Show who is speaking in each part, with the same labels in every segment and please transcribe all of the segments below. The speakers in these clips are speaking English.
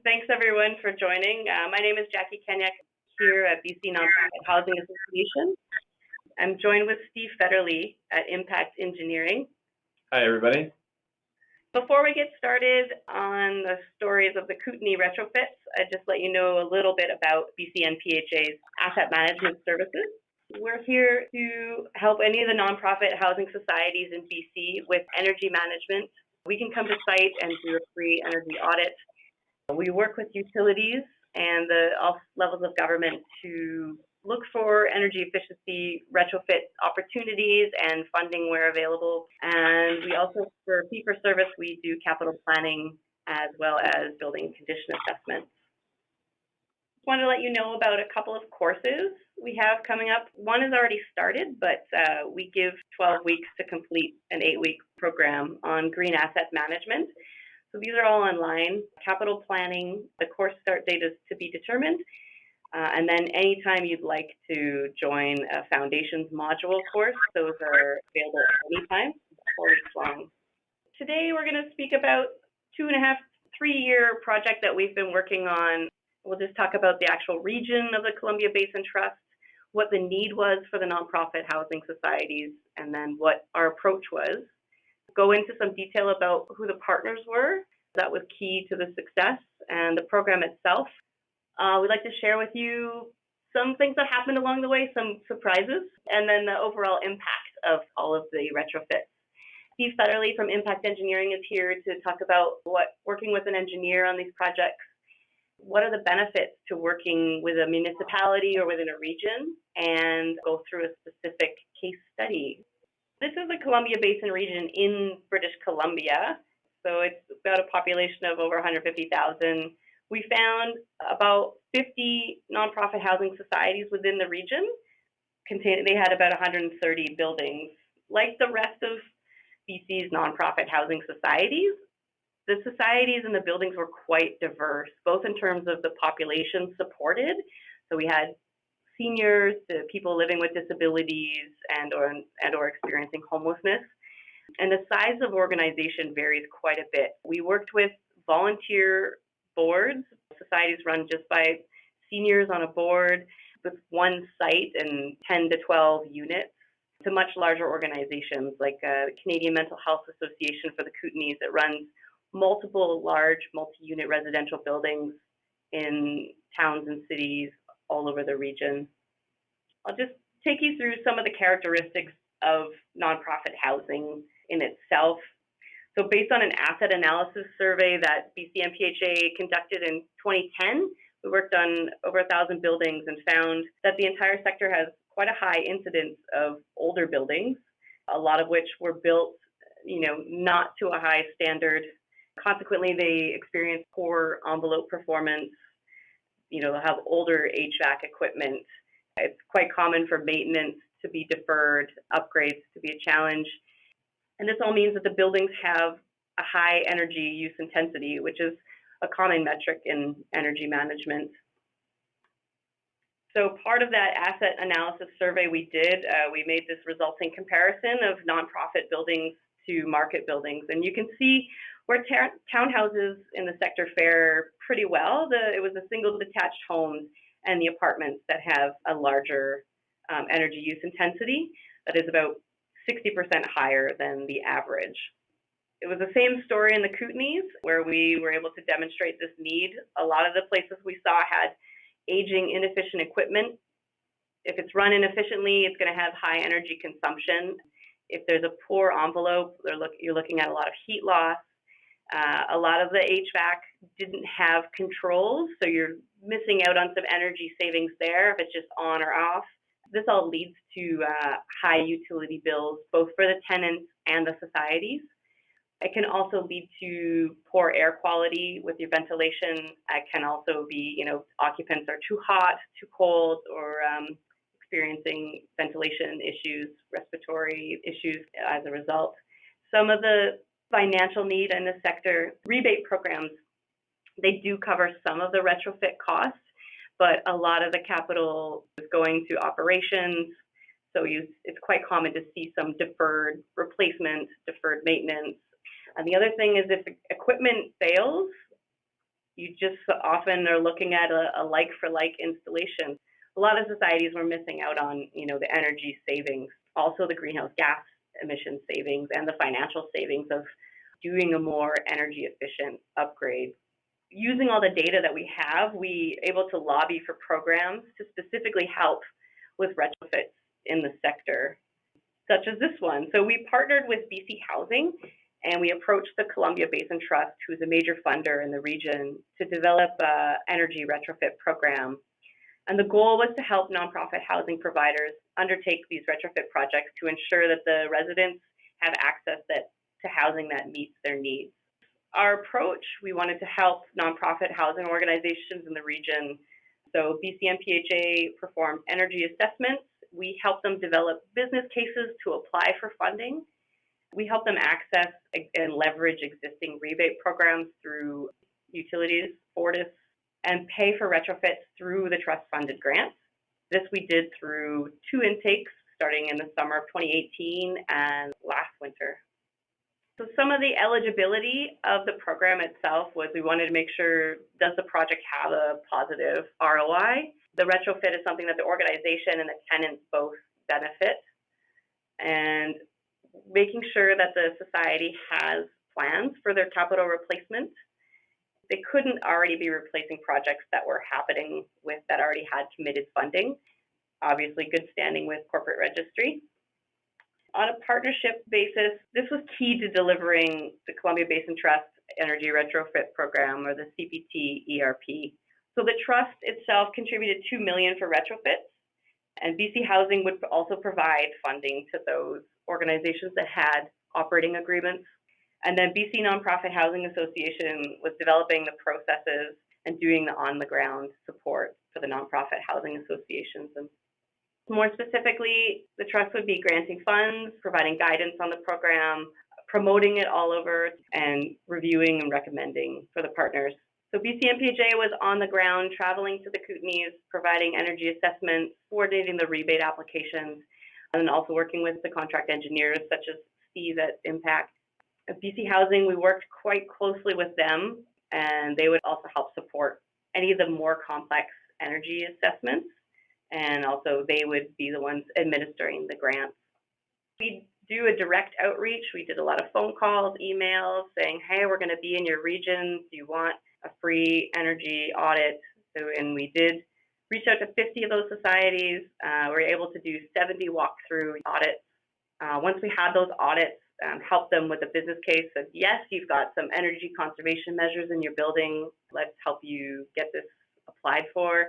Speaker 1: Thanks everyone for joining. My name is Jackie Kanyuk here at BC Nonprofit Housing Association. I'm joined with Steve Fetterly at Impact Engineering.
Speaker 2: Hi everybody.
Speaker 1: Before we get started on the stories of the Kootenay retrofits, I'd just let you know a little bit about BCNPHA's asset management services. We're here to help any of the nonprofit housing societies in BC with energy management. We can come to site and do a free energy audit. We work with utilities and all levels of government to look for energy efficiency retrofit opportunities and funding where available. And we also, for fee-for-service, we do capital planning as well as building condition assessments. Just want to let you know about a couple of courses we have coming up. One is already started, but we give 12 weeks to complete an 8-week program on green asset management. So these are all online. Capital planning, the course start date is to be determined. And then anytime you'd like to join a foundations module course, those are available at any time, 4 weeks long. Today we're going to speak about 2.5, 3-year project that we've been working on. We'll just talk about the actual region of the Columbia Basin Trust, what the need was for the nonprofit housing societies, and then what our approach was. Go into some detail about who the partners were. That was key to the success and the program itself. We'd like to share with you some things that happened along the way, some surprises, and then the overall impact of all of the retrofits. Steve Fetterly from Impact Engineering is here to talk about what working with an engineer on these projects, what are the benefits to working with a municipality or within a region, and go through a specific case study. This is the Columbia Basin region in British Columbia, so it's got a population of over 150,000. We found about 50 nonprofit housing societies within the region. They had about 130 buildings. Like the rest of BC's nonprofit housing societies, the societies and the buildings were quite diverse, both in terms of the population supported. So we had seniors, to people living with disabilities and or experiencing homelessness. And the size of organization varies quite a bit. We worked with volunteer boards, societies run just by seniors on a board with one site and 10 to 12 units, to much larger organizations like the Canadian Mental Health Association for the Kootenays that runs multiple large multi-unit residential buildings in towns and cities all over the region. I'll just take you through some of the characteristics of nonprofit housing in itself. So based on an asset analysis survey that BCNPHA conducted in 2010, we worked on over 1,000 buildings and found that the entire sector has quite a high incidence of older buildings, a lot of which were built, not to a high standard. Consequently, they experience poor envelope performance. They'll have older HVAC equipment. It's quite common for maintenance to be deferred, upgrades to be a challenge. And this all means that the buildings have a high energy use intensity, which is a common metric in energy management. So part of that asset analysis survey we did, we made this resulting comparison of nonprofit buildings to market buildings. And you can see where townhouses in the sector fare pretty well. It was the single detached homes and the apartments that have a larger energy use intensity that is about 60% higher than the average. It was the same story in the Kootenays, where we were able to demonstrate this need. A lot of the places we saw had aging, inefficient equipment. If it's run inefficiently, it's going to have high energy consumption. If there's a poor envelope, you're looking at a lot of heat loss. A lot of the HVAC didn't have controls, so you're missing out on some energy savings there if it's just on or off. This all leads to high utility bills, both for the tenants and the societies. It can also lead to poor air quality with your ventilation. It can also be, occupants are too hot, too cold, or experiencing ventilation issues, respiratory issues as a result. Some of the financial need in the sector, rebate programs, they do cover some of the retrofit costs, but a lot of the capital is going to operations. So it's quite common to see some deferred replacement, deferred maintenance. And the other thing is if equipment fails, You just often are looking at a like-for-like installation. A lot of societies were missing out on, the energy savings, also the greenhouse gas emission savings and the financial savings of doing a more energy efficient upgrade. Using all the data that we have, we able to lobby for programs to specifically help with retrofits in the sector, such as this one. So we partnered with BC Housing and we approached the Columbia Basin Trust, who's a major funder in the region, to develop an energy retrofit program. And the goal was to help nonprofit housing providers undertake these retrofit projects to ensure that the residents have access to housing that meets their needs. Our approach, we wanted to help nonprofit housing organizations in the region. So BCNPHA performed energy assessments. We helped them develop business cases to apply for funding. We help them access and leverage existing rebate programs through utilities, Fortis, and pay for retrofits through the trust-funded grants. This we did through 2 intakes, starting in the summer of 2018 and last winter. So some of the eligibility of the program itself was we wanted to make sure, does the project have a positive ROI? The retrofit is something that the organization and the tenants both benefit, and making sure that the society has plans for their capital replacement. They couldn't already be replacing projects that were happening that already had committed funding. Obviously, good standing with corporate registry. On a partnership basis, this was key to delivering the Columbia Basin Trust Energy Retrofit Program, or the CPT ERP. So the trust itself contributed $2 million for retrofits, and BC Housing would also provide funding to those organizations that had operating agreements. And then BC Nonprofit Housing Association was developing the processes and doing the on-the-ground support for the nonprofit housing associations. And more specifically, the trust would be granting funds, providing guidance on the program, promoting it all over, and reviewing and recommending for the partners. So BCNPHA was on the ground, traveling to the Kootenays, providing energy assessments, coordinating the rebate applications, and also working with the contract engineers such as Steve at Impact. At BC Housing, we worked quite closely with them, and they would also help support any of the more complex energy assessments, and also they would be the ones administering the grants. We do a direct outreach. We did a lot of phone calls, emails, saying, hey, we're going to be in your region. Do you want a free energy audit? And we did reach out to 50 of those societies. We were able to do 70 walkthrough audits. Once we had those audits, help them with a business case of, yes, you've got some energy conservation measures in your building. Let's help you get this applied for.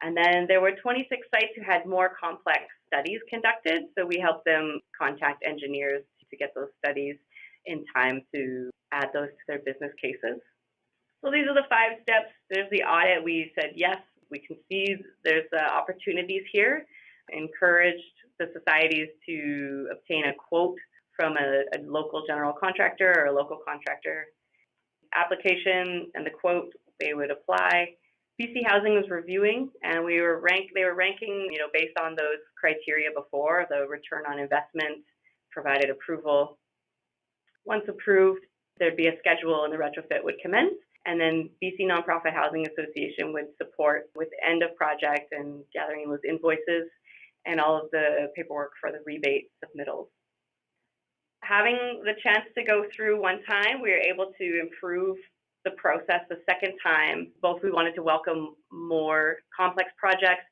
Speaker 1: And then there were 26 sites who had more complex studies conducted. So we helped them contact engineers to get those studies in time to add those to their business cases. So these are the 5 steps. There's the audit. We said, yes, we can see there's opportunities here. Encouraged the societies to obtain a quote from a local general contractor or a local contractor. Application and the quote, they would apply. BC Housing was reviewing, and they were ranking, based on those criteria before, the return on investment, provided approval. Once approved, there'd be a schedule and the retrofit would commence, and then BC Nonprofit Housing Association would support with end of project and gathering those invoices and all of the paperwork for the rebate submittals. Having the chance to go through one time, we were able to improve the process the second time. Both we wanted to welcome more complex projects,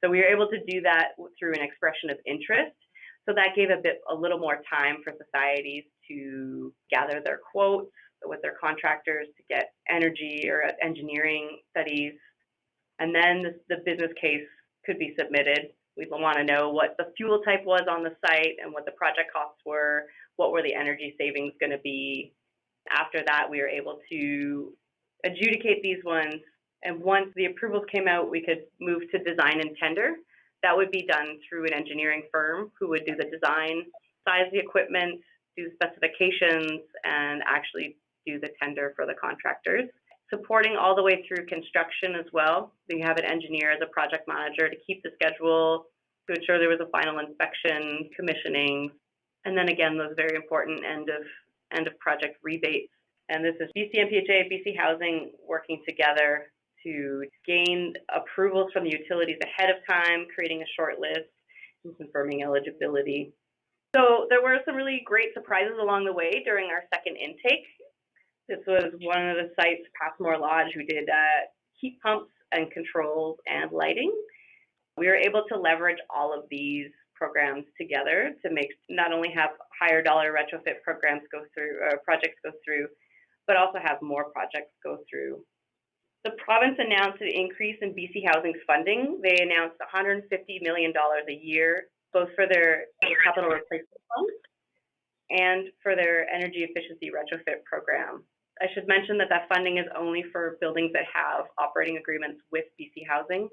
Speaker 1: so we were able to do that through an expression of interest. So that gave a little more time for societies to gather their quotes with their contractors to get energy or engineering studies. And then the business case could be submitted. We want to know what the fuel type was on the site and what the project costs were, what were the energy savings going to be. After that, we were able to adjudicate these ones. And once the approvals came out, we could move to design and tender. That would be done through an engineering firm who would do the design, size the equipment, do specifications, and actually do the tender for the contractors. Supporting all the way through construction as well. So you have an engineer as a project manager to keep the schedule, to ensure there was a final inspection, commissioning, and then again, those very important end of project rebates. And this is BCNPHA, BC Housing working together to gain approvals from the utilities ahead of time, creating a short list and confirming eligibility. So there were some really great surprises along the way during our second intake. This was one of the sites, Passmore Lodge, who did heat pumps and controls and lighting. We were able to leverage all of these programs together to not only have higher dollar retrofit programs go through, projects go through, but also have more projects go through. The province announced an increase in BC Housing's funding. They announced $150 million a year, both for their capital replacement fund and for their energy efficiency retrofit program. I should mention that that funding is only for buildings that have operating agreements with BC Housing.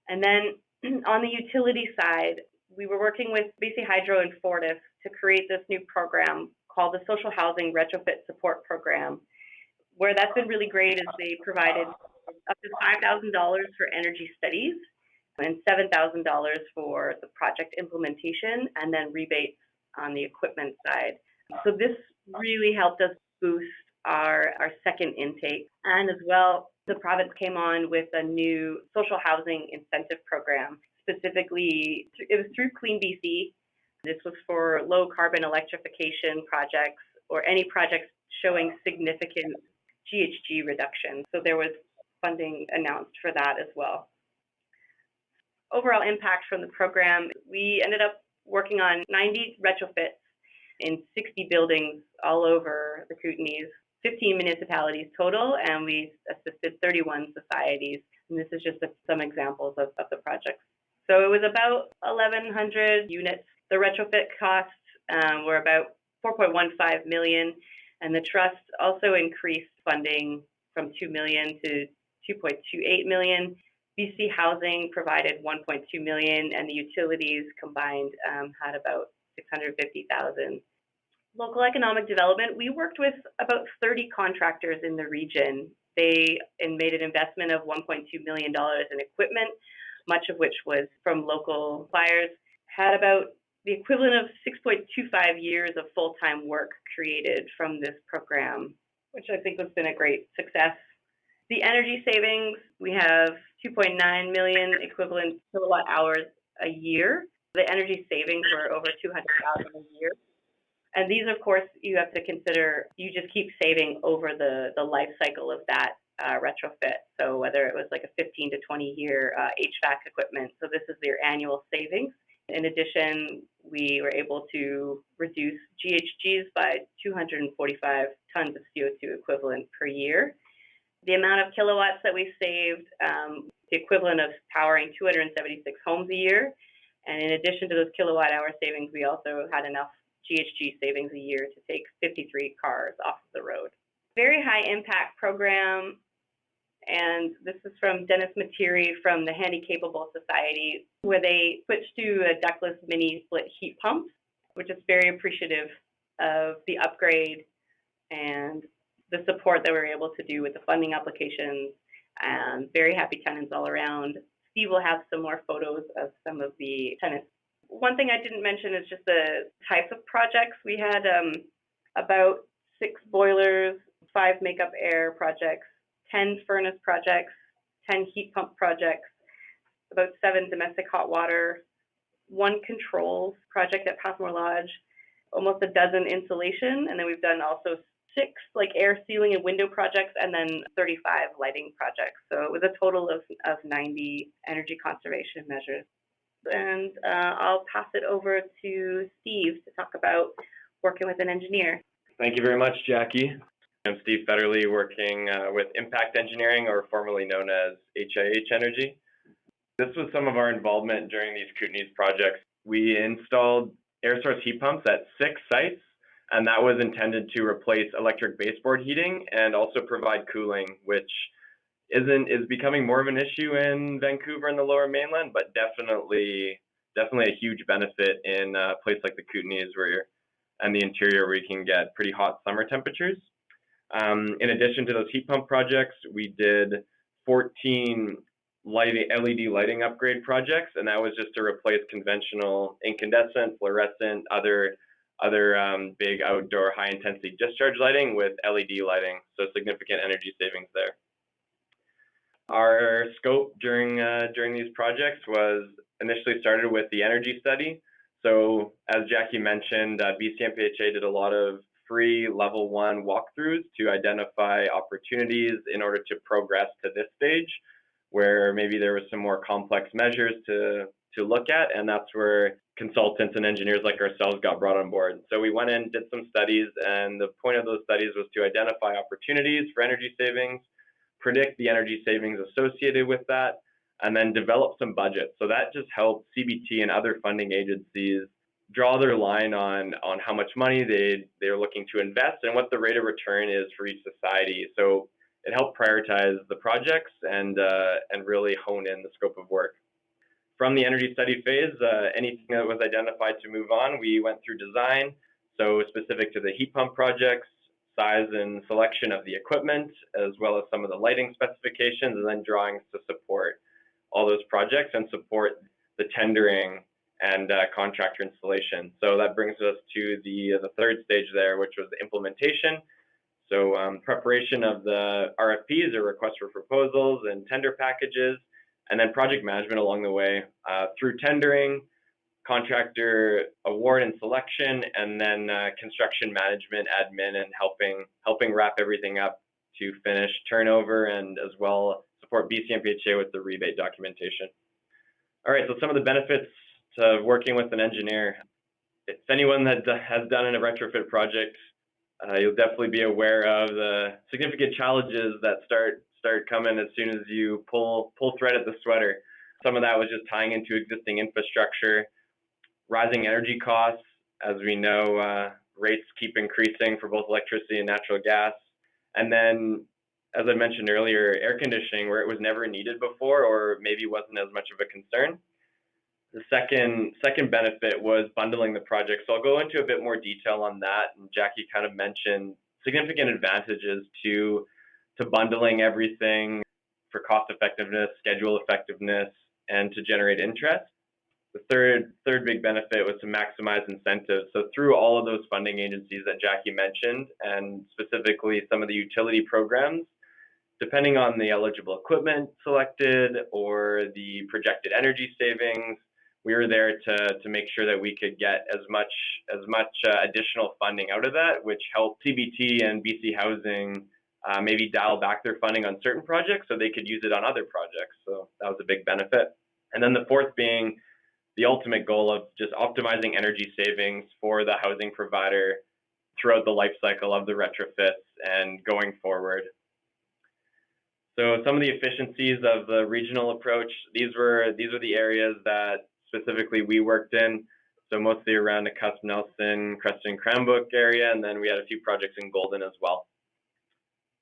Speaker 1: And then on the utility side, we were working with BC Hydro and Fortis to create this new program called the Social Housing Retrofit Support Program. Where that's been really great is they provided up to $5,000 for energy studies and $7,000 for the project implementation, and then rebates on the equipment side. So this really helped us boost our second intake. And as well, the province came on with a new social housing incentive program. Specifically, it was through Clean BC. This was for low carbon electrification projects or any projects showing significant GHG reduction. So there was funding announced for that as well. Overall impact from the program, we ended up working on 90 retrofits in 60 buildings all over the Kootenays, 15 municipalities total, and we assisted 31 societies. And this is just some examples of the projects. So it was about 1,100 units. The retrofit costs were about $4.15 million, and the trust also increased funding from $2 million to $2.28 million. BC Housing provided $1.2 million, and the utilities combined had about $650,000. Local economic development, we worked with about 30 contractors in the region. They made an investment of $1.2 million in equipment, much of which was from local suppliers, had about the equivalent of 6.25 years of full-time work created from this program, which I think has been a great success. The energy savings, we have 2.9 million equivalent kilowatt hours a year. The energy savings were over 200,000 a year. And these, of course, you have to consider, you just keep saving over the life cycle of that retrofit. So whether it was like a 15 to 20 year HVAC equipment, so this is their annual savings. In addition, we were able to reduce GHGs by 245 tons of CO2 equivalent per year. The amount of kilowatts that we saved, the equivalent of powering 276 homes a year. And in addition to those kilowatt hour savings, we also had enough GHG savings a year to take 53 cars off of the road. Very high impact program. And this is from Dennis Materi from the Handy Capable Society, where they switched to a ductless mini split heat pump, which is very appreciative of the upgrade and the support that we were able to do with the funding applications, and very happy tenants all around. Steve will have some more photos of some of the tenants. One thing I didn't mention is just the types of projects. We had about 6 boilers, 5 makeup air projects, 10 furnace projects, 10 heat pump projects, about 7 domestic hot water, 1 controls project at Passmore Lodge, almost a dozen insulation, and then we've done also 6 like air sealing and window projects, and then 35 lighting projects. So it was a total of 90 energy conservation measures. And I'll pass it over to Steve to talk about working with an engineer.
Speaker 2: Thank you very much, Jackie. I'm Steve Fetterly, working with Impact Engineering, or formerly known as HIH Energy. This was some of our involvement during these Kootenays projects. We installed air source heat pumps at 6 sites, and that was intended to replace electric baseboard heating and also provide cooling, which is becoming more of an issue in Vancouver and the Lower Mainland, but definitely a huge benefit in a place like the Kootenays and the interior, where you can get pretty hot summer temperatures. In addition to those heat pump projects, we did 14 LED lighting upgrade projects, and that was just to replace conventional incandescent, fluorescent, other other big outdoor high-intensity discharge lighting with LED lighting, so significant energy savings there. Our scope during these projects was initially started with the energy study. So as Jackie mentioned, BCNPHA did a lot of free level 1 walkthroughs to identify opportunities in order to progress to this stage, where maybe there was some more complex measures to look at, and that's where consultants and engineers like ourselves got brought on board. So we went in, did some studies, and the point of those studies was to identify opportunities for energy savings, predict the energy savings associated with that, and then develop some budgets. So that just helped CBT and other funding agencies draw their line on how much money they're looking to invest and what the rate of return is for each society. So it helped prioritize the projects and really hone in the scope of work. From the energy study phase, anything that was identified to move on, we went through design, so specific to the heat pump projects, size and selection of the equipment, as well as some of the lighting specifications, and then drawings to support all those projects and support the tendering and contractor installation. So that brings us to the third stage there, which was the implementation. So preparation of the RFPs, or requests for proposals, and tender packages, and then project management along the way through tendering, contractor award and selection, and then construction management, admin, and helping wrap everything up to finish turnover, and as well support BCNPHA with the rebate documentation. All right, so some of the benefits to working with an engineer. If anyone that has done in a retrofit project, you'll definitely be aware of the significant challenges that start coming as soon as you pull thread at the sweater. Some of that was just tying into existing infrastructure, rising energy costs. As we know, rates keep increasing for both electricity and natural gas. And then, as I mentioned earlier, air conditioning, where it was never needed before, or maybe wasn't as much of a concern. The second benefit was bundling the project. So I'll go into a bit more detail on that. And Jackie kind of mentioned significant advantages to bundling everything for cost effectiveness, schedule effectiveness, and to generate interest. The third big benefit was to maximize incentives. So through all of those funding agencies that Jackie mentioned, and specifically some of the utility programs, depending on the eligible equipment selected or the projected energy savings, we were there to make sure that we could get as much additional funding out of that, which helped CBT and BC Housing maybe dial back their funding on certain projects so they could use it on other projects. So that was a big benefit. And then the fourth being the ultimate goal of just optimizing energy savings for the housing provider throughout the life cycle of the retrofits and going forward. So some of the efficiencies of the regional approach, these were the areas that specifically we worked in. So mostly around the Cusp Nelson, Creston, Cranbrook area, and then we had a few projects in Golden as well.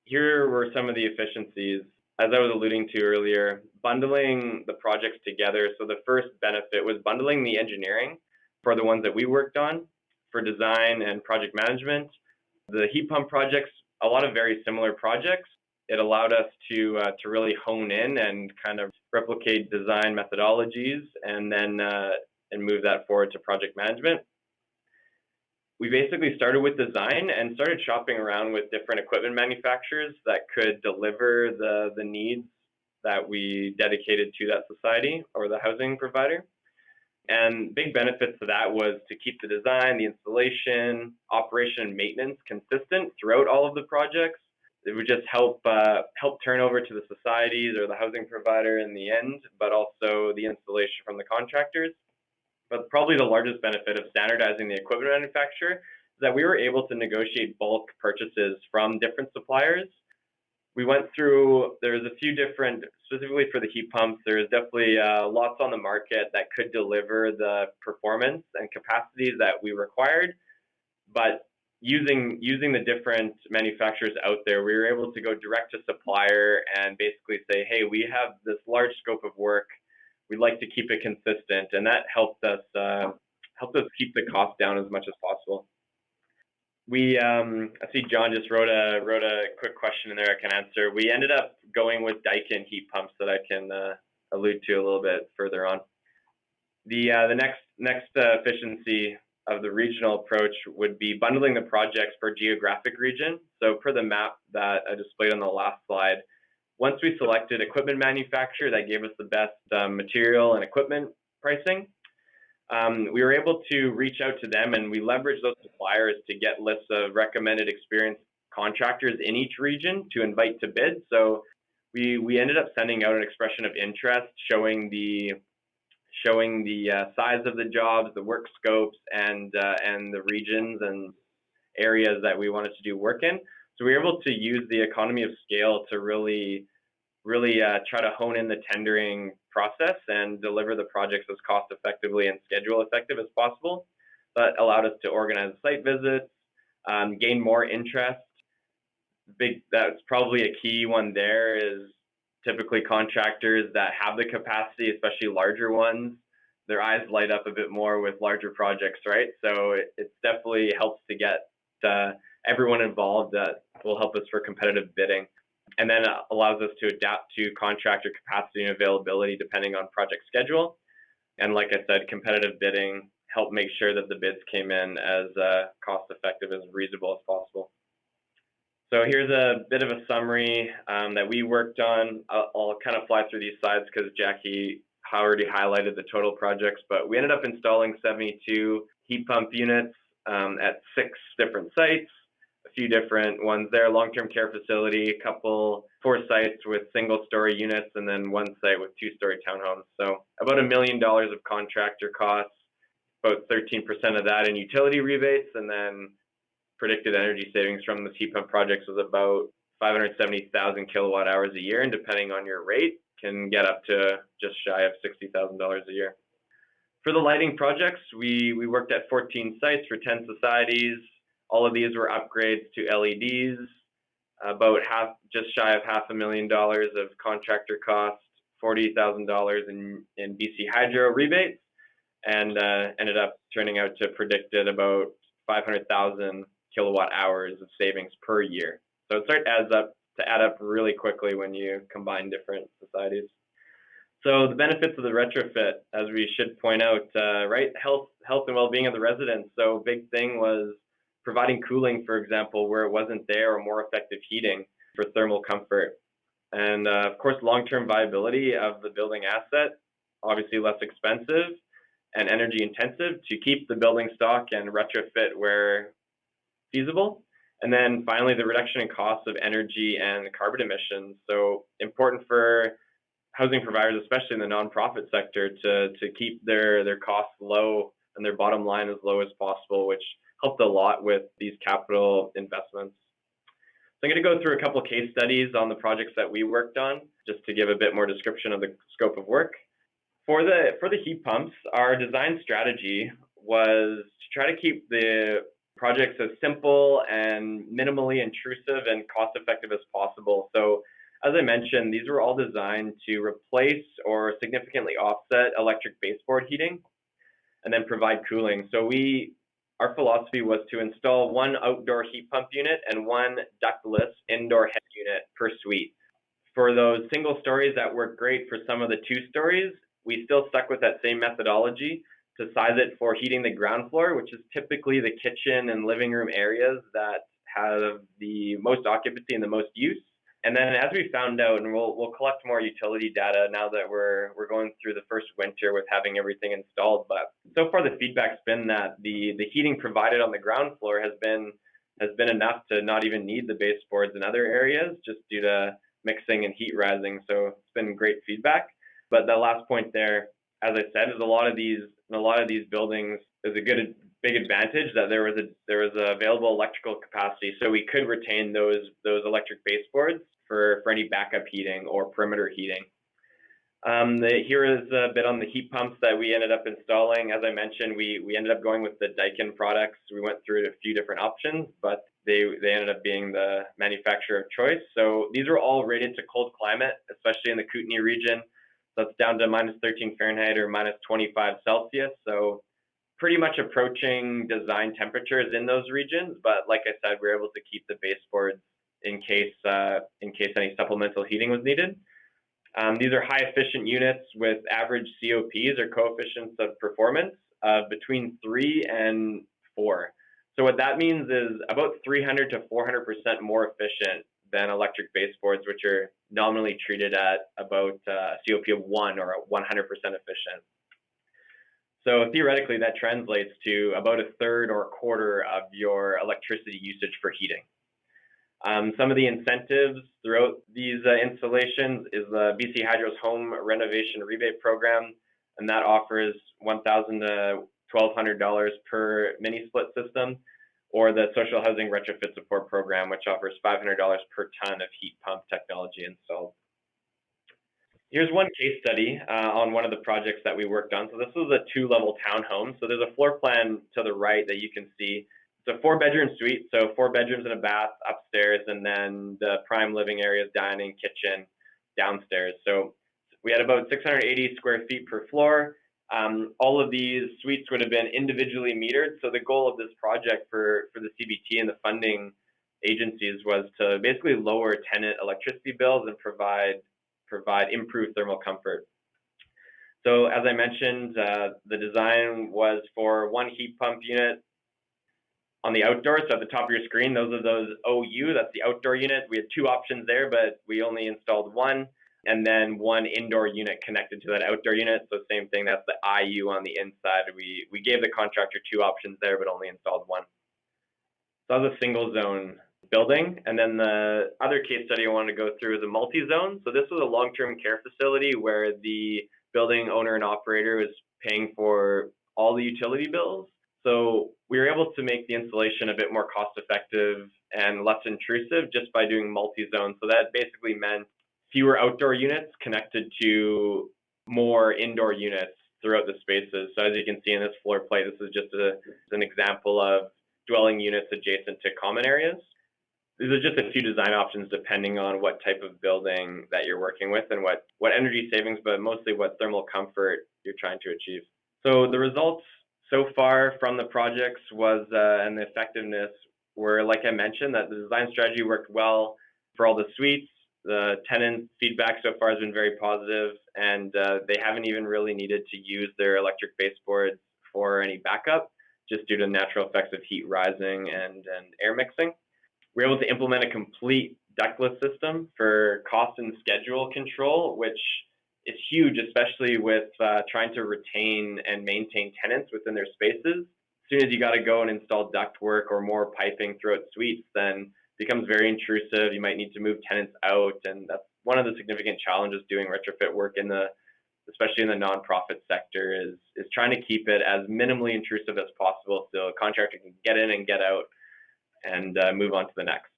Speaker 2: Here were some of the efficiencies. As I was alluding to earlier, bundling the projects together. So the first benefit was bundling the engineering for the ones that we worked on for design and project management. The heat pump projects, a lot of very similar projects. It allowed us to really hone in and kind of replicate design methodologies and then and move that forward to project management. We basically started with design and started shopping around with different equipment manufacturers that could deliver the needs that we dedicated to that society or the housing provider. And big benefits to that was to keep the design, the installation, operation, and maintenance consistent throughout all of the projects. It would just help turnover to the societies or the housing provider in the end, but also the installation from the contractors. But probably the largest benefit of standardizing the equipment manufacturer is that we were able to negotiate bulk purchases from different suppliers. We went through, there's a few different, specifically for the heat pumps, there's definitely lots on the market that could deliver the performance and capacities that we required. But using the different manufacturers out there, we were able to go direct to supplier and basically say, hey, we have this large scope of work. We'd like to keep it consistent, and that helped us keep the cost down as much as possible. I see John just wrote a quick question in there I can answer. We ended up going with Daikin heat pumps that I can allude to a little bit further on. The next efficiency of the regional approach would be bundling the projects per geographic region. So per the map that I displayed on the last slide, once we selected equipment manufacturer that gave us the best material and equipment pricing, we were able to reach out to them, and we leveraged those suppliers to get lists of recommended experienced contractors in each region to invite to bid. So we ended up sending out an expression of interest showing the size of the jobs, the work scopes, and the regions and areas that we wanted to do work in. So we were able to use the economy of scale to really try to hone in the tendering process and deliver the projects as cost effectively and schedule effective as possible. That allowed us to organize site visits, gain more interest. That's probably a key one there is typically contractors that have the capacity, especially larger ones, their eyes light up a bit more with larger projects, right? So it definitely helps to get everyone involved. That will help us for competitive bidding. And then allows us to adapt to contractor capacity and availability depending on project schedule. And like I said, competitive bidding helped make sure that the bids came in as cost effective as reasonable as possible. So here's a bit of a summary that we worked on. I'll kind of fly through these slides because Jackie already highlighted the total projects, but we ended up installing 72 heat pump units at 6 different sites. A few different ones there, long-term care facility, 4 sites with single-story units, and then 1 site with 2-story townhomes. So about $1 million of contractor costs, about 13% of that in utility rebates, and then predicted energy savings from the heat pump projects was about 570,000 kilowatt hours a year, and depending on your rate, can get up to just shy of $60,000 a year. For the lighting projects, we worked at 14 sites for 10 societies. All of these were upgrades to LEDs, about just shy of $500,000 of contractor costs, $40,000 in BC Hydro rebates, and ended up turning out to predicted about 500,000 kilowatt hours of savings per year. So it started to add up really quickly when you combine different societies. So the benefits of the retrofit, as we should point out, right, health and well-being of the residents. So big thing was providing cooling, for example, where it wasn't there, or more effective heating for thermal comfort. And of course, long-term viability of the building asset, obviously less expensive and energy intensive to keep the building stock and retrofit where feasible. And then finally, the reduction in costs of energy and carbon emissions. So important for housing providers, especially in the nonprofit sector, to keep their costs low and their bottom line as low as possible, which helped a lot with these capital investments. So I'm going to go through a couple of case studies on the projects that we worked on, just to give a bit more description of the scope of work. For the heat pumps, our design strategy was to try to keep the projects as simple and minimally intrusive and cost-effective as possible. So as I mentioned, these were all designed to replace or significantly offset electric baseboard heating and then provide cooling. So our philosophy was to install 1 outdoor heat pump unit and 1 ductless indoor head unit per suite. For those single stories that worked great for some of the 2 stories, we still stuck with that same methodology to size it for heating the ground floor, which is typically the kitchen and living room areas that have the most occupancy and the most use. And then as we found out, and we'll collect more utility data now that we're going through the first winter with having everything installed, but so far the feedback's been that the heating provided on the ground floor has been enough to not even need the baseboards in other areas, just due to mixing and heat rising. So it's been great feedback. But the last point there, as I said, is a lot of these buildings is a big advantage that there was available electrical capacity, so we could retain those electric baseboards for any backup heating or perimeter heating. Here is a bit on the heat pumps that we ended up installing. As I mentioned, we ended up going with the Daikin products. We went through a few different options, but they ended up being the manufacturer of choice. So these are all rated to cold climate, especially in the Kootenay region. So it's down to -13 Fahrenheit or -25 Celsius. So pretty much approaching design temperatures in those regions. But like I said, we were able to keep the baseboards in case any supplemental heating was needed. These are high efficient units with average COPs or coefficients of performance of between 3 and 4. So what that means is about 300 to 400% more efficient than electric baseboards, which are nominally treated at about a COP of 1 or 100% efficient. So theoretically, that translates to about a third or a quarter of your electricity usage for heating. Some of the incentives throughout these installations is the BC Hydro's Home Renovation Rebate Program, and that offers $1,000 to $1,200 per mini split system, or the Social Housing Retrofit Support Program, which offers $500 per ton of heat pump technology installed. Here's one case study on one of the projects that we worked on. So this was a 2-level townhome. So there's a floor plan to the right that you can see. It's a 4-bedroom suite, so 4 bedrooms and a bath upstairs, and then the prime living areas, dining, kitchen, downstairs. So we had about 680 square feet per floor. All of these suites would have been individually metered. So the goal of this project for the CBT and the funding agencies was to basically lower tenant electricity bills and provide improved thermal comfort. So as I mentioned, the design was for 1 heat pump unit on the outdoor. So at the top of your screen, those are those OU, that's the outdoor unit. We had 2 options there, but we only installed 1. And then 1 indoor unit connected to that outdoor unit. So same thing, that's the IU on the inside. We gave the contractor 2 options there, but only installed 1. So that was a single zone building. And then the other case study I wanted to go through is a multi-zone. So this was a long-term care facility where the building owner and operator was paying for all the utility bills. So we were able to make the installation a bit more cost-effective and less intrusive just by doing multi-zone. So that basically meant fewer outdoor units connected to more indoor units throughout the spaces. So as you can see in this floor plate, this is just an example of dwelling units adjacent to common areas. These are just a few design options depending on what type of building that you're working with and what energy savings, but mostly what thermal comfort you're trying to achieve. So the results so far from the projects was and the effectiveness were, like I mentioned, that the design strategy worked well for all the suites. The tenant feedback so far has been very positive, and they haven't even really needed to use their electric baseboards for any backup, just due to natural effects of heat rising and air mixing. We're able to implement a complete ductless system for cost and schedule control, which is huge, especially with trying to retain and maintain tenants within their spaces. As soon as you got to go and install ductwork or more piping throughout suites, then becomes very intrusive. You might need to move tenants out, and that's one of the significant challenges doing retrofit work especially in the nonprofit sector, is trying to keep it as minimally intrusive as possible so a contractor can get in and get out and move on to the next.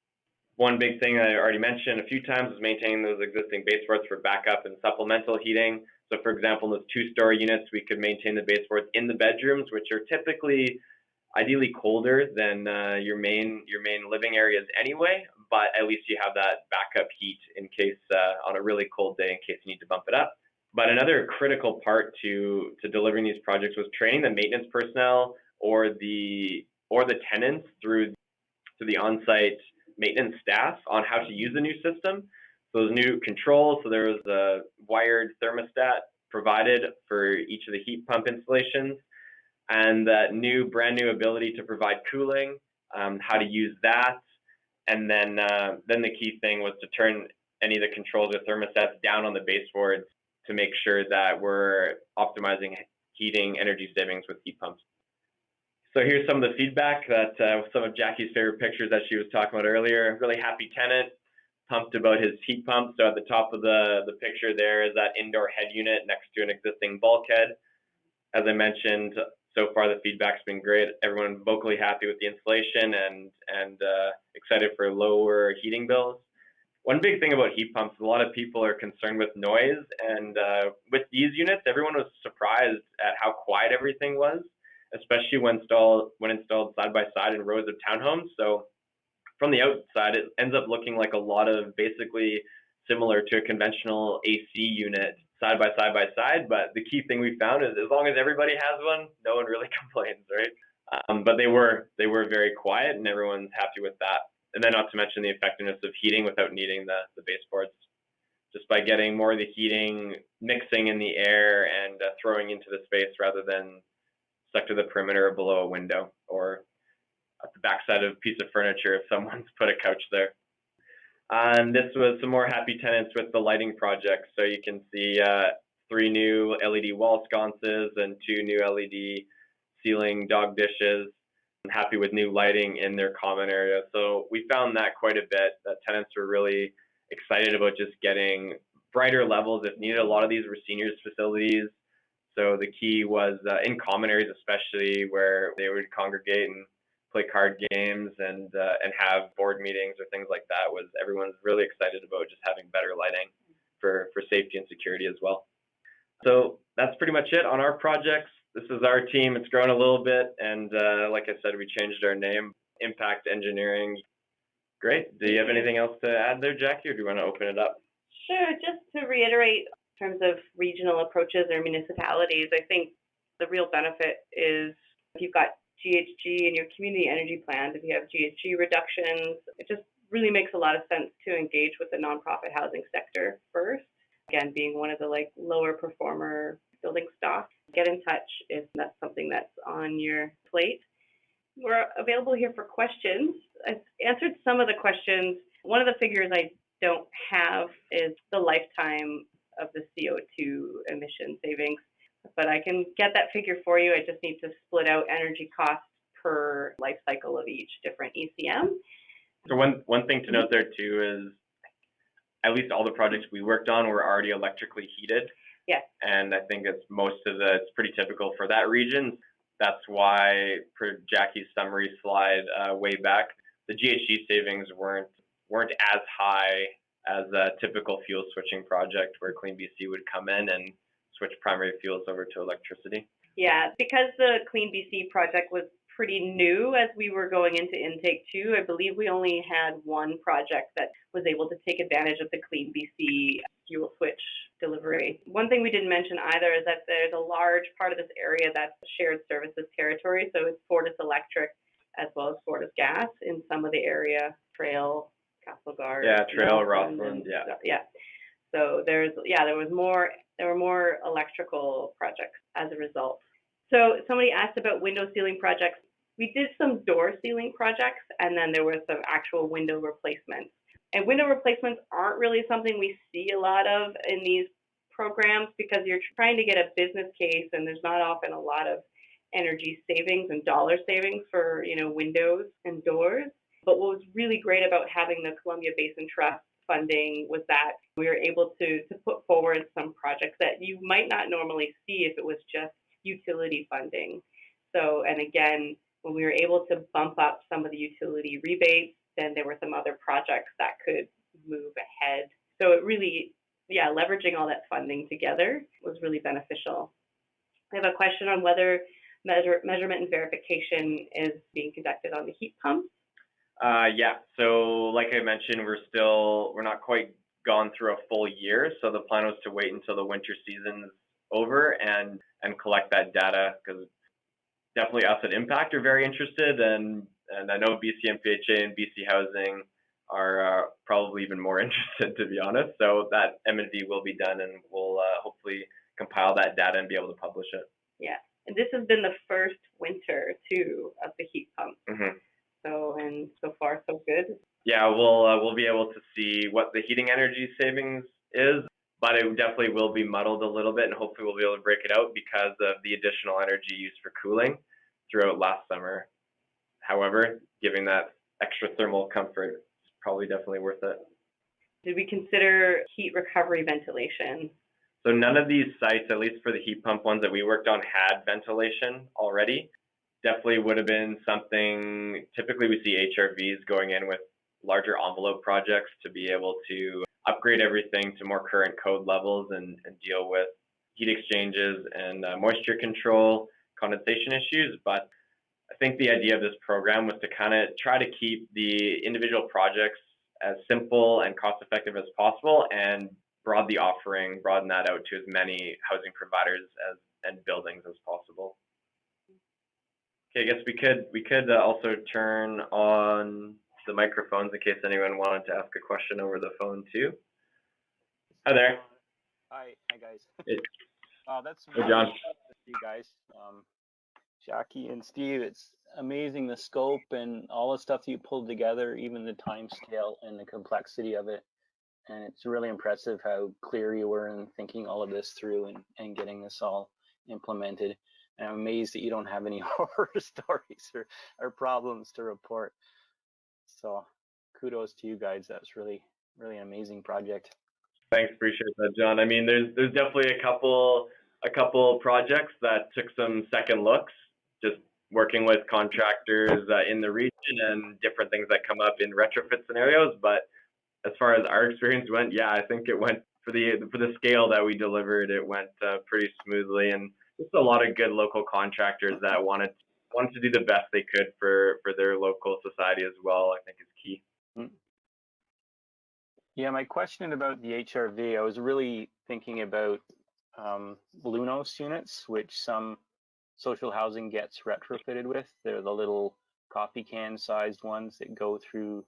Speaker 2: One big thing I already mentioned a few times is maintaining those existing baseboards for backup and supplemental heating. So for example, in those 2-story units, we could maintain the baseboards in the bedrooms, which are typically ideally colder than your main living areas anyway, but at least you have that backup heat in case on a really cold day, in case you need to bump it up. But another critical part to delivering these projects was training the maintenance personnel or the tenants through the on-site maintenance staff on how to use the new system. So those new controls, so there was a wired thermostat provided for each of the heat pump installations, and that brand new ability to provide cooling, how to use that. And then the key thing was to turn any of the controls or thermostats down on the baseboards to make sure that we're optimizing heating energy savings with heat pumps. So here's some of the feedback that some of Jackie's favorite pictures that she was talking about earlier. Really happy tenant, pumped about his heat pump. So at the top of the picture there is that indoor head unit next to an existing bulkhead. As I mentioned, so far the feedback's been great. Everyone vocally happy with the installation and excited for lower heating bills. One big thing about heat pumps, a lot of people are concerned with noise, and with these units, everyone was surprised at how quiet everything was, especially when installed side by side in rows of townhomes. So from the outside, it ends up looking like a lot of basically similar to a conventional AC unit side by side. But the key thing we found is as long as everybody has one, no one really complains, right? But they were very quiet, and everyone's happy with that. And then not to mention the effectiveness of heating without needing the baseboards, just by getting more of the heating mixing in the air and throwing into the space rather than stuck to the perimeter or below a window, or at the backside of a piece of furniture if someone's put a couch there. And this was some more happy tenants with the lighting project. So you can see 3 new LED wall sconces and 2 new LED ceiling dog dishes. I'm happy with new lighting in their common area. So we found that quite a bit, that tenants were really excited about just getting brighter levels if needed. A lot of these were seniors facilities. So the key was in common areas, especially where they would congregate and play card games and have board meetings or things like that, was everyone's really excited about just having better lighting for safety and security as well. So that's pretty much it on our projects. This is our team. It's grown a little bit, and like I said, we changed our name, Impact Engineering. Great. Do you have anything else to add there, Jackie, or do you want to open it up?
Speaker 1: Sure. Just to reiterate, in terms of regional approaches or municipalities, I think the real benefit is if you've got GHG in your community energy plans, if you have GHG reductions, it just really makes a lot of sense to engage with the nonprofit housing sector first. Again, being one of the lower performer building stock, get in touch if that's something that's on your plate. We're available here for questions. I've answered some of the questions. One of the figures I don't have is the lifetime of the CO2 emission savings, but I can get that figure for you. I just need to split out energy costs per life cycle of each different ECM.
Speaker 2: So one thing to note there too is at least all the projects we worked on were already electrically heated.
Speaker 1: Yeah.
Speaker 2: And I think it's pretty typical for that region. That's why, per Jackie's summary slide way back, the GHG savings weren't as high as a typical fuel switching project where Clean BC would come in and switch primary fuels over to electricity. Yeah,
Speaker 1: because the Clean BC project was pretty new as we were going into intake 2. I believe we only had one project that was able to take advantage of the Clean BC fuel switch delivery. One thing we didn't mention either is that there's a large part of this area that's shared services territory. So it's Fortis Electric as well as Fortis Gas in some of the area, Trail, Castlegar.
Speaker 2: Yeah, Trail, Rothland,
Speaker 1: yeah. So there were more electrical projects as a result. So somebody asked about window sealing projects. We did some door sealing projects, and then there were some actual window replacements. And window replacements aren't really something we see a lot of in these programs because you're trying to get a business case, and there's not often a lot of energy savings and dollar savings for windows and doors. But what was really great about having the Columbia Basin Trust funding was that we were able to put forward some projects that you might not normally see if it was just utility funding. So, and again, when we were able to bump up some of the utility rebates, then there were some other projects that could move ahead. So it really, leveraging all that funding together was really beneficial. I have a question on whether measurement and verification is being conducted on the heat pumps.
Speaker 2: Yeah, so like I mentioned, we're not quite gone through a full year. So the plan was to wait until the winter season's over and collect that data, because definitely us at Impact are very interested, and I know BCNPHA and BC Housing are probably even more interested, to be honest. So that M&V will be done, and we'll hopefully compile that data and be able to publish it.
Speaker 1: Yeah, and this has been the first winter too of the heat pump.
Speaker 2: Mm-hmm.
Speaker 1: So far so good.
Speaker 2: Yeah, we'll be able to see what the heating energy savings is, but it definitely will be muddled a little bit, and hopefully we'll be able to break it out because of the additional energy used for cooling throughout last summer. However, giving that extra thermal comfort is probably definitely worth it.
Speaker 1: Did we consider heat recovery ventilation?
Speaker 2: So none of these sites, at least for the heat pump ones that we worked on, had ventilation already. Definitely would have been something, typically we see HRVs going in with larger envelope projects to be able to upgrade everything to more current code levels and deal with heat exchanges and moisture control, condensation issues. But I think the idea of this program was to kind of try to keep the individual projects as simple and cost effective as possible and broaden that out to as many housing providers and buildings as possible. Okay, I guess we could also turn on the microphones in case anyone wanted to ask a question over the phone too. Hi there.
Speaker 3: Hi guys.
Speaker 2: Hey.
Speaker 3: That's
Speaker 2: Hey, John.
Speaker 3: you guys. Jackie and Steve. It's amazing the scope and all the stuff that you pulled together, even the time scale and the complexity of it. And it's really impressive how clear you were in thinking all of this through and getting this all implemented. And I'm amazed that you don't have any horror stories or problems to report. So kudos to you guys. That's really an amazing project.
Speaker 2: Thanks, appreciate that, John. I mean, there's definitely a couple projects that took some second looks, just working with contractors in the region and different things that come up in retrofit scenarios. But as far as our experience went, yeah, I think it went for the scale that we delivered. It went pretty smoothly, and just a lot of good local contractors that wanted to do the best they could for their local society as well. I think is key.
Speaker 3: Yeah, my question about the HRV, I was really thinking about Lunos units, which some social housing gets retrofitted with. They're the little coffee can sized ones that go through,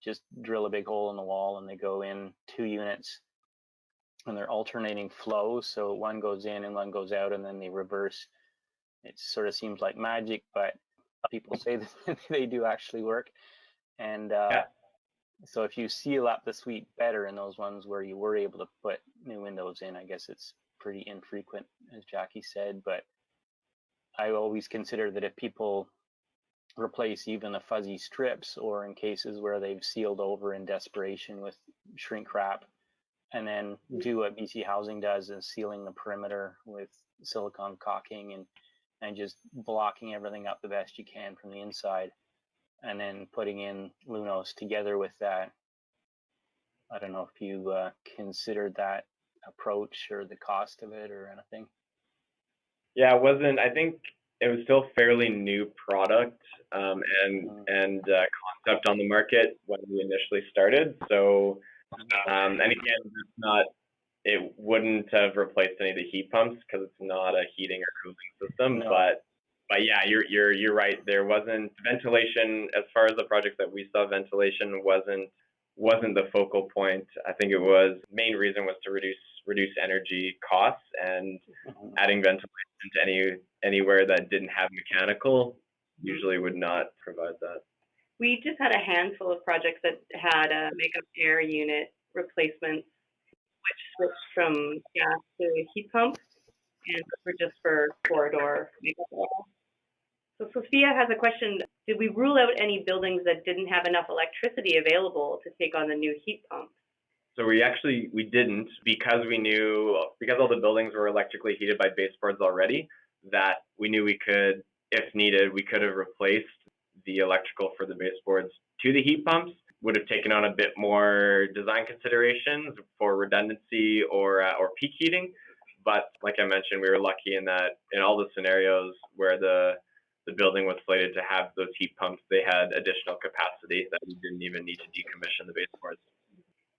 Speaker 3: just drill a big hole in the wall and they go in 2 units and they're alternating flow. So one goes in and one goes out and then they reverse. It sort of seems like magic, but people say that they do actually work. And so if you seal up the suite better in those ones where you were able to put new windows in, I guess it's pretty infrequent, as Jackie said, but I always consider that if people replace even the fuzzy strips or in cases where they've sealed over in desperation with shrink wrap and then do what BC Housing does is sealing the perimeter with silicone caulking and just blocking everything up the best you can from the inside and then putting in Lunos together with that. I don't know if you considered that approach or the cost of it or anything.
Speaker 2: Yeah, it wasn't. I think it was still fairly new product and concept on the market when we initially started. So, and again, it's not. It wouldn't have replaced any of the heat pumps because it's not a heating or cooling system. No. But yeah, you're right. There wasn't ventilation as far as the projects that we saw. Ventilation wasn't the focal point. I think it was main reason was to reduce energy costs, and adding ventilation to anywhere that didn't have mechanical usually would not provide that.
Speaker 1: We just had a handful of projects that had a makeup air unit replacements, which switched from gas to heat pump, and were just for corridor makeup air. So Sophia has a question. Did we rule out any buildings that didn't have enough electricity available to take on the new heat pumps?
Speaker 2: So we didn't, because all the buildings were electrically heated by baseboards already, that we knew we could, if needed, we could have replaced the electrical for the baseboards to the heat pumps. Would have taken on a bit more design considerations for redundancy or peak heating. But like I mentioned, we were lucky in that in all the scenarios where the building was slated to have those heat pumps, they had additional capacity that we didn't even need to decommission the baseboards.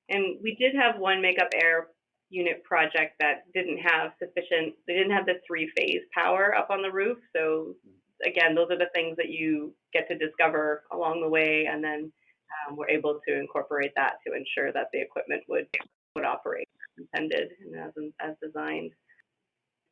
Speaker 1: And we did have one makeup air unit project that they didn't have the 3-phase power up on the roof. So again, those are the things that you get to discover along the way, and then we're able to incorporate that to ensure that the equipment would operate as intended and as designed.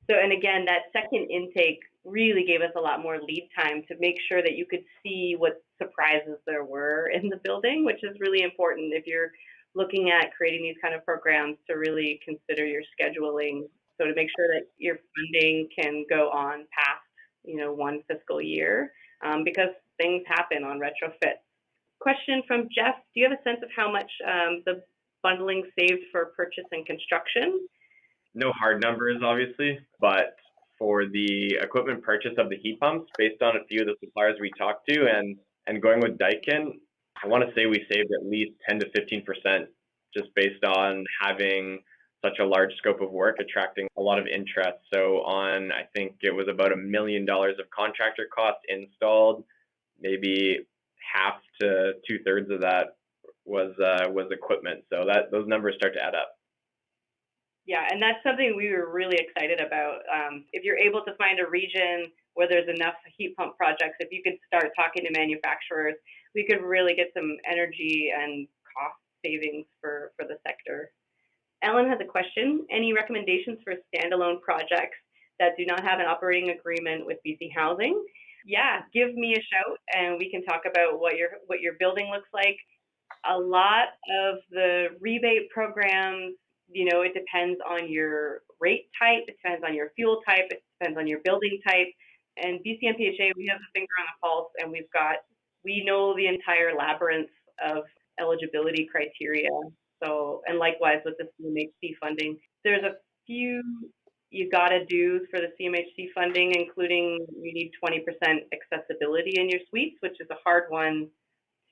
Speaker 1: So, and again, that second intake really gave us a lot more lead time to make sure that you could see what surprises there were in the building, which is really important if you're looking at creating these kind of programs, to really consider your scheduling. So to make sure that your funding can go on past, one fiscal year, because things happen on retrofit. Question from Jeff: do you have a sense of how much the bundling saved for purchase and construction?
Speaker 2: No hard numbers, obviously, but for the equipment purchase of the heat pumps, based on a few of the suppliers we talked to, and going with Daikin, I want to say we saved at least 10 to 15% just based on having such a large scope of work, attracting a lot of interest. So on, I think it was about $1 million of contractor costs installed, maybe half to 2/3 of that was equipment. So those numbers start to add up.
Speaker 1: Yeah, and that's something we were really excited about. If you're able to find a region where there's enough heat pump projects, if you could start talking to manufacturers, we could really get some energy and cost savings for the sector. Ellen has a question. Any recommendations for standalone projects that do not have an operating agreement with BC Housing, yeah, give me a shout and we can talk about what your building looks like. A lot of the rebate programs, it depends on your rate type, it depends on your fuel type, it depends on your building type. And BCNPHA, we have a finger on the pulse, and we know the entire labyrinth of eligibility criteria. So, and likewise with the CMHC funding, there's a few you gotta do for the CMHC funding, including you need 20% accessibility in your suites, which is a hard one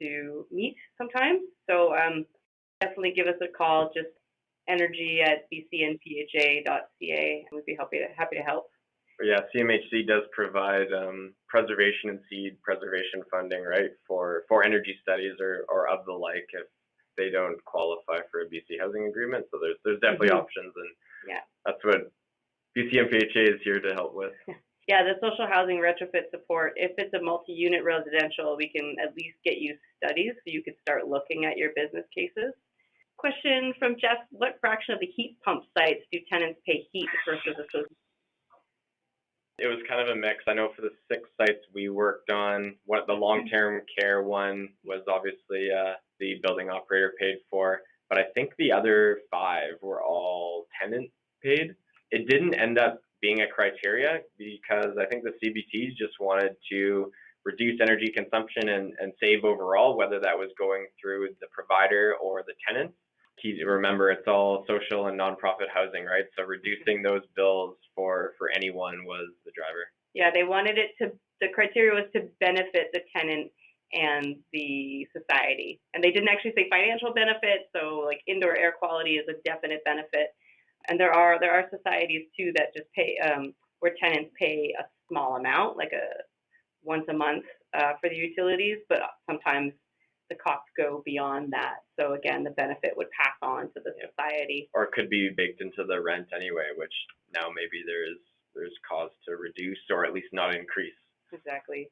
Speaker 1: to meet sometimes. So definitely give us a call, just energy@bcnpha.ca. We'd be happy to help.
Speaker 2: Yeah, CMHC does provide preservation and seed preservation funding, right, for energy studies or of the like if they don't qualify for a BC housing agreement. So there's definitely options, and
Speaker 1: yeah,
Speaker 2: that's what BCNPHA is here to help with.
Speaker 1: Yeah, the social housing retrofit support, if it's a multi-unit residential, we can at least get you studies so you could start looking at your business cases. Question from Jeff, what fraction of the heat pump sites do tenants pay heat versus associated?
Speaker 2: It was kind of a mix. I know for the 6 sites we worked on, what the long-term care one was obviously the building operator paid for, but I think the other 5 were all tenant paid. It didn't end up being a criteria because I think the CBTs just wanted to reduce energy consumption and save overall, whether that was going through the provider or the tenant. Remember, it's all social and nonprofit housing, right? So reducing those bills for anyone was the driver.
Speaker 1: Yeah, they wanted the criteria was to benefit the tenant and the society. And they didn't actually say financial benefit, so like indoor air quality is a definite benefit. And there are societies too that just pay, where tenants pay a small amount, like once a month for the utilities, but sometimes the costs go beyond that. So again, the benefit would pass on to the society.
Speaker 2: Or it could be baked into the rent anyway, which now maybe there's cause to reduce or at least not increase.
Speaker 1: Exactly.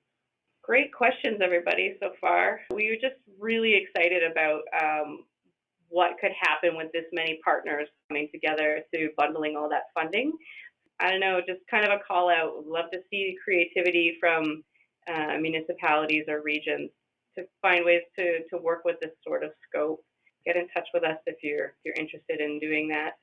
Speaker 1: Great questions, everybody, so far. We were just really excited about what could happen with this many partners coming together to bundling all that funding. I don't know, just kind of a call out. Would love to see creativity from municipalities or regions to find ways to work with this sort of scope. Get in touch with us if you're interested in doing that.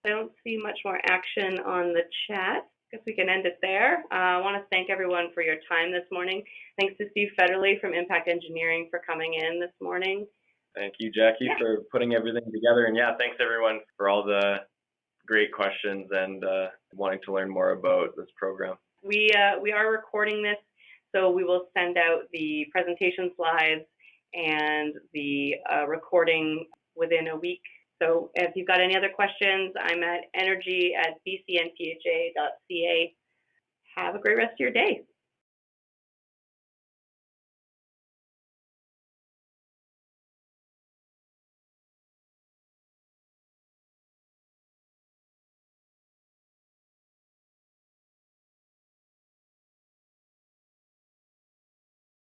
Speaker 1: I don't see much more action on the chat. I guess we can end it there. I want to thank everyone for your time this morning. Thanks to Steve Fetterly from Impact Engineering for coming in this morning.
Speaker 2: Thank you, Jackie, for putting everything together. And yeah, thanks everyone for all the great questions and wanting to learn more about this program.
Speaker 1: We are recording this, so we will send out the presentation slides and the recording within a week. So if you've got any other questions, I'm at energy@bcnpha.ca. Have a great rest of your day.